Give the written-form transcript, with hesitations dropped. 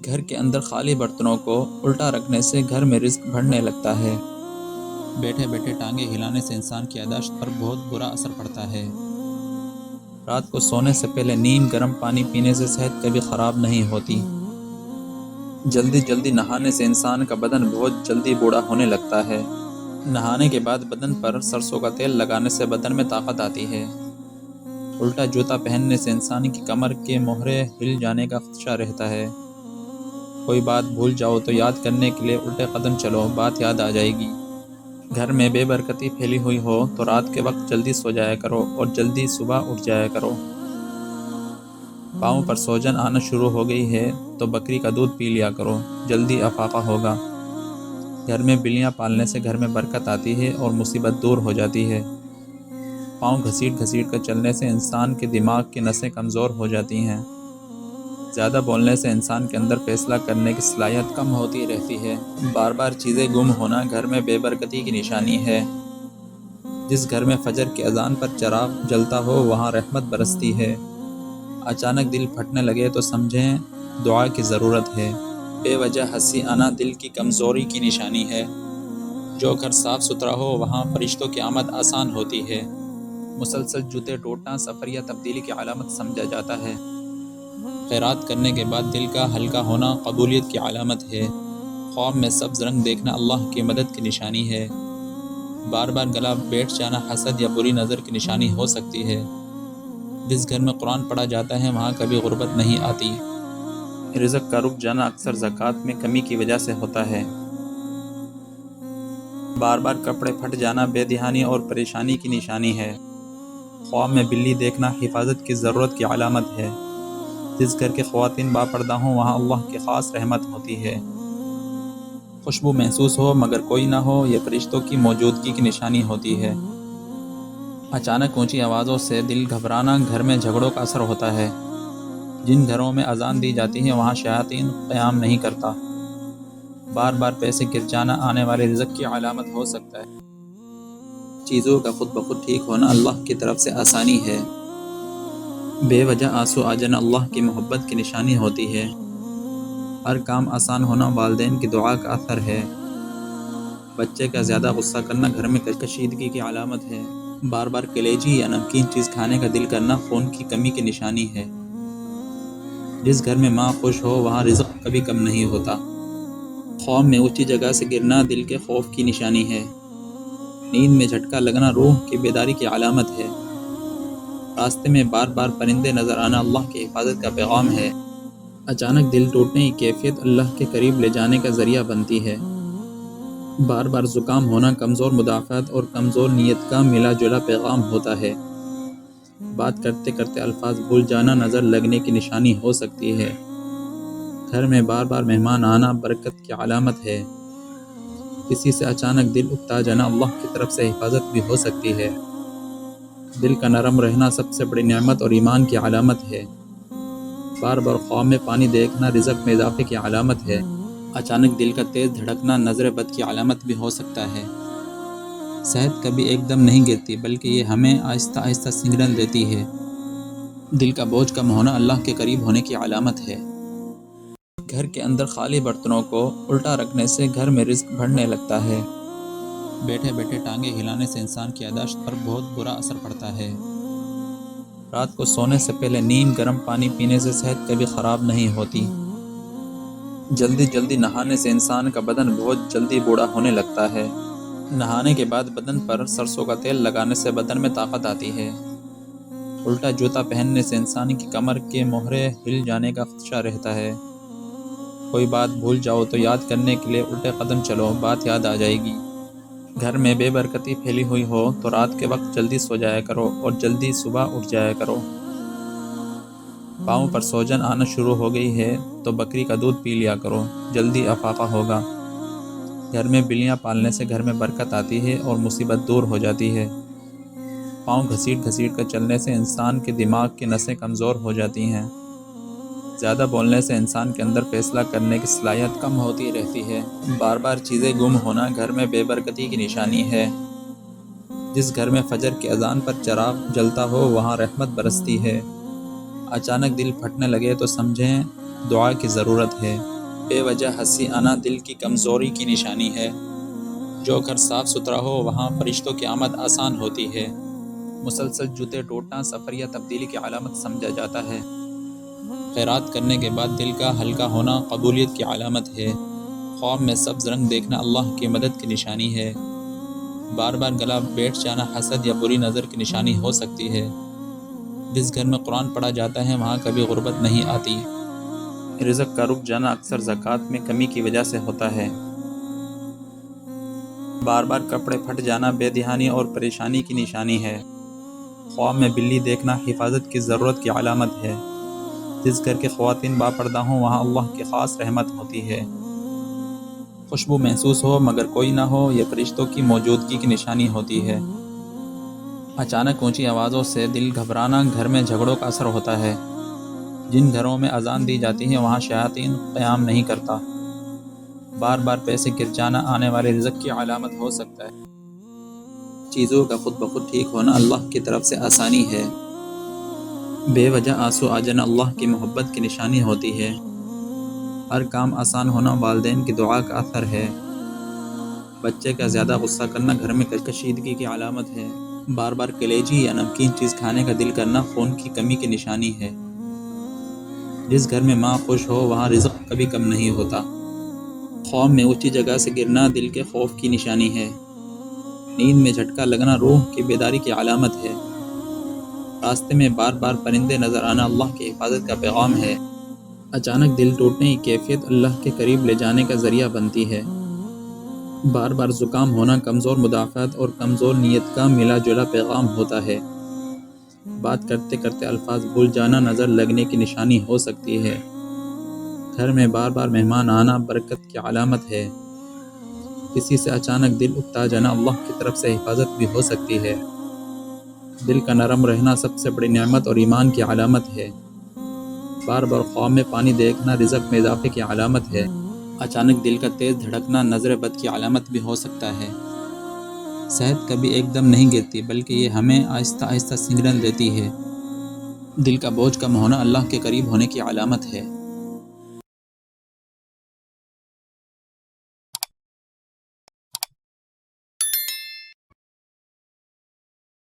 گھر کے اندر خالی برتنوں کو الٹا رکھنے سے گھر میں رزق بڑھنے لگتا ہے۔ بیٹھے بیٹھے ٹانگیں ہلانے سے انسان کی یاداشت پر بہت برا اثر پڑتا ہے۔ رات کو سونے سے پہلے نیم گرم پانی پینے سے صحت کبھی خراب نہیں ہوتی۔ جلدی جلدی نہانے سے انسان کا بدن بہت جلدی بوڑھا ہونے لگتا ہے۔ نہانے کے بعد بدن پر سرسوں کا تیل لگانے سے بدن میں طاقت آتی ہے۔ الٹا جوتا پہننے سے انسان کی کمر کے موہرے ہل جانے کا خدشہ رہتا ہے۔ کوئی بات بھول جاؤ تو یاد کرنے کے لیے الٹے قدم چلو، بات یاد آ جائے گی۔ گھر میں بے برکتی پھیلی ہوئی ہو تو رات کے وقت جلدی سو جایا کرو اور جلدی صبح اٹھ جایا کرو۔ پاؤں پر سوجن آنا شروع ہو گئی ہے تو بکری کا دودھ پی لیا کرو، جلدی افاقہ ہوگا۔ گھر میں بلیاں پالنے سے گھر میں برکت آتی ہے اور مصیبت دور ہو جاتی ہے۔ پاؤں گھسیٹ گھسیٹ کر چلنے سے انسان کے دماغ کی نسیں کمزور ہو جاتی ہیں۔ زیادہ بولنے سے انسان کے اندر فیصلہ کرنے کی صلاحیت کم ہوتی رہتی ہے۔ بار بار چیزیں گم ہونا گھر میں بے برکتی کی نشانی ہے۔ جس گھر میں فجر کی اذان پر چراغ جلتا ہو وہاں رحمت برستی ہے۔ اچانک دل پھٹنے لگے تو سمجھیں دعا کی ضرورت ہے۔ بے وجہ ہنسی آنا دل کی کمزوری کی نشانی ہے۔ جو گھر صاف ستھرا ہو وہاں فرشتوں کی آمد آسان ہوتی ہے۔ مسلسل جوتے ٹوٹنا سفر یا تبدیلی کی علامت سمجھا جاتا ہے۔ خیرات کرنے کے بعد دل کا ہلکا ہونا قبولیت کی علامت ہے۔ خواب میں سبز رنگ دیکھنا اللہ کی مدد کی نشانی ہے۔ بار بار گلا بیٹھ جانا حسد یا بری نظر کی نشانی ہو سکتی ہے۔ جس گھر میں قرآن پڑھا جاتا ہے وہاں کبھی غربت نہیں آتی۔ رزق کا رک جانا اکثر زکوٰۃ میں کمی کی وجہ سے ہوتا ہے۔ بار بار کپڑے پھٹ جانا بے دہانی اور پریشانی کی نشانی ہے۔ خواب میں بلی دیکھنا حفاظت کی ضرورت کی علامت ہے۔ جس گھر کے خواتین باپردہ ہوں وہاں اللہ کی خاص رحمت ہوتی ہے۔ خوشبو محسوس ہو مگر کوئی نہ ہو یہ فرشتوں کی موجودگی کی نشانی ہوتی ہے۔ اچانک اونچی آوازوں سے دل گھبرانا گھر میں جھگڑوں کا اثر ہوتا ہے۔ جن گھروں میں اذان دی جاتی ہے وہاں شیاطین قیام نہیں کرتا۔ بار بار پیسے گر جانا آنے والے رزق کی علامت ہو سکتا ہے۔ چیزوں کا خود بخود ٹھیک ہونا اللہ کی طرف سے آسانی ہے۔ بے وجہ آنسو آ جانا اللہ کی محبت کی نشانی ہوتی ہے۔ ہر کام آسان ہونا والدین کی دعا کا اثر ہے۔ بچے کا زیادہ غصہ کرنا گھر میں کشیدگی کی علامت ہے۔ بار بار کلیجی یا نمکین چیز کھانے کا دل کرنا خون کی کمی کی نشانی ہے۔ جس گھر میں ماں خوش ہو وہاں رزق کبھی کم نہیں ہوتا۔ خواب میں اونچی جگہ سے گرنا دل کے خوف کی نشانی ہے۔ نیند میں جھٹکا لگنا روح کی بیداری کی علامت ہے۔ راستے میں بار بار پرندے نظر آنا اللہ کی حفاظت کا پیغام ہے۔ اچانک دل ٹوٹنے کی کیفیت اللہ کے قریب لے جانے کا ذریعہ بنتی ہے۔ بار بار زکام ہونا کمزور مدافعت اور کمزور نیت کا ملا جلا پیغام ہوتا ہے۔ بات کرتے کرتے الفاظ بھول جانا نظر لگنے کی نشانی ہو سکتی ہے۔ گھر میں بار بار مہمان آنا برکت کی علامت ہے۔ کسی سے اچانک دل اکتا جانا اللہ کی طرف سے حفاظت بھی ہو سکتی ہے۔ دل کا نرم رہنا سب سے بڑی نعمت اور ایمان کی علامت ہے۔ بار بار خواب میں پانی دیکھنا رزق میں اضافے کی علامت ہے۔ اچانک دل کا تیز دھڑکنا نظر بد کی علامت بھی ہو سکتا ہے۔ صحت کبھی ایک دم نہیں گرتی بلکہ یہ ہمیں آہستہ آہستہ سگنل دیتی ہے۔ دل کا بوجھ کم ہونا اللہ کے قریب ہونے کی علامت ہے۔ گھر کے اندر خالی برتنوں کو الٹا رکھنے سے گھر میں رزق بڑھنے لگتا ہے۔ بیٹھے بیٹھے ٹانگیں ہلانے سے انسان کی یاداشت پر بہت برا اثر پڑتا ہے۔ رات کو سونے سے پہلے نیم گرم پانی پینے سے صحت کبھی خراب نہیں ہوتی۔ جلدی جلدی نہانے سے انسان کا بدن بہت جلدی بوڑھا ہونے لگتا ہے۔ نہانے کے بعد بدن پر سرسوں کا تیل لگانے سے بدن میں طاقت آتی ہے۔ الٹا جوتا پہننے سے انسان کی کمر کے موہرے ہل جانے کا خدشہ رہتا ہے۔ کوئی بات بھول جاؤ تو یاد کرنے کے لیے الٹے قدم چلو، بات یاد آ جائے گی۔ گھر میں بے برکتی پھیلی ہوئی ہو تو رات کے وقت جلدی سو جایا کرو اور جلدی صبح اٹھ جایا کرو۔ پاؤں پر سوجن آنا شروع ہو گئی ہے تو بکری کا دودھ پی لیا کرو، جلدی افاقہ ہوگا۔ گھر میں بلیاں پالنے سے گھر میں برکت آتی ہے اور مصیبت دور ہو جاتی ہے۔ پاؤں گھسیٹ گھسیٹ کر چلنے سے انسان کے دماغ کی نسیں کمزور ہو جاتی ہیں۔ زیادہ بولنے سے انسان کے اندر فیصلہ کرنے کی صلاحیت کم ہوتی رہتی ہے۔ بار بار چیزیں گم ہونا گھر میں بے برکتی کی نشانی ہے۔ جس گھر میں فجر کی اذان پر چراغ جلتا ہو وہاں رحمت برستی ہے۔ اچانک دل پھٹنے لگے تو سمجھیں دعا کی ضرورت ہے۔ بے وجہ ہنسی آنا دل کی کمزوری کی نشانی ہے۔ جو گھر صاف ستھرا ہو وہاں فرشتوں کی آمد آسان ہوتی ہے۔ مسلسل جوتے ٹوٹنا سفر یا تبدیلی کی علامت سمجھا جاتا ہے۔ خیرات کرنے کے بعد دل کا ہلکا ہونا قبولیت کی علامت ہے۔ خواب میں سبز رنگ دیکھنا اللہ کی مدد کی نشانی ہے۔ بار بار گلا بیٹھ جانا حسد یا بری نظر کی نشانی ہو سکتی ہے۔ جس گھر میں قرآن پڑھا جاتا ہے وہاں کبھی غربت نہیں آتی۔ رزق کا رک جانا اکثر زکوٰۃ میں کمی کی وجہ سے ہوتا ہے۔ بار بار کپڑے پھٹ جانا بے دہانی اور پریشانی کی نشانی ہے۔ خواب میں بلی دیکھنا حفاظت کی ضرورت کی علامت ہے۔ جس گھر کے خواتین باپردہ ہوں وہاں اللہ کی خاص رحمت ہوتی ہے۔ خوشبو محسوس ہو مگر کوئی نہ ہو یہ فرشتوں کی موجودگی کی نشانی ہوتی ہے۔ اچانک اونچی آوازوں سے دل گھبرانا گھر میں جھگڑوں کا اثر ہوتا ہے۔ جن گھروں میں اذان دی جاتی ہے وہاں شیاطین قیام نہیں کرتا۔ بار بار پیسے گر جانا آنے والے رزق کی علامت ہو سکتا ہے۔ چیزوں کا خود بخود ٹھیک ہونا اللہ کی طرف سے آسانی ہے۔ بے وجہ آنسو آ جانا اللہ کی محبت کی نشانی ہوتی ہے۔ ہر کام آسان ہونا والدین کی دعا کا اثر ہے۔ بچے کا زیادہ غصہ کرنا گھر میں کشیدگی کی علامت ہے۔ بار بار کلیجی یا نمکین چیز کھانے کا دل کرنا خون کی کمی کی نشانی ہے۔ جس گھر میں ماں خوش ہو وہاں رزق کبھی کم نہیں ہوتا۔ خواب میں اونچی جگہ سے گرنا دل کے خوف کی نشانی ہے۔ نیند میں جھٹکا لگنا روح کی بیداری کی علامت ہے۔ راستے میں بار بار پرندے نظر آنا اللہ کی حفاظت کا پیغام ہے۔ اچانک دل ٹوٹنے کی کیفیت اللہ کے قریب لے جانے کا ذریعہ بنتی ہے۔ بار بار زکام ہونا کمزور مدافعت اور کمزور نیت کا ملا جلا پیغام ہوتا ہے۔ بات کرتے کرتے الفاظ بھول جانا نظر لگنے کی نشانی ہو سکتی ہے۔ گھر میں بار بار مہمان آنا برکت کی علامت ہے۔ کسی سے اچانک دل اکتا جانا اللہ کی طرف سے حفاظت بھی ہو سکتی ہے۔ دل کا نرم رہنا سب سے بڑی نعمت اور ایمان کی علامت ہے۔ بار بار خواب میں پانی دیکھنا رزق میں اضافے کی علامت ہے۔ اچانک دل کا تیز دھڑکنا نظر بد کی علامت بھی ہو سکتا ہے۔ صحت کبھی ایک دم نہیں گرتی بلکہ یہ ہمیں آہستہ آہستہ سنگرن دیتی ہے۔ دل کا بوجھ کم ہونا اللہ کے قریب ہونے کی علامت ہے۔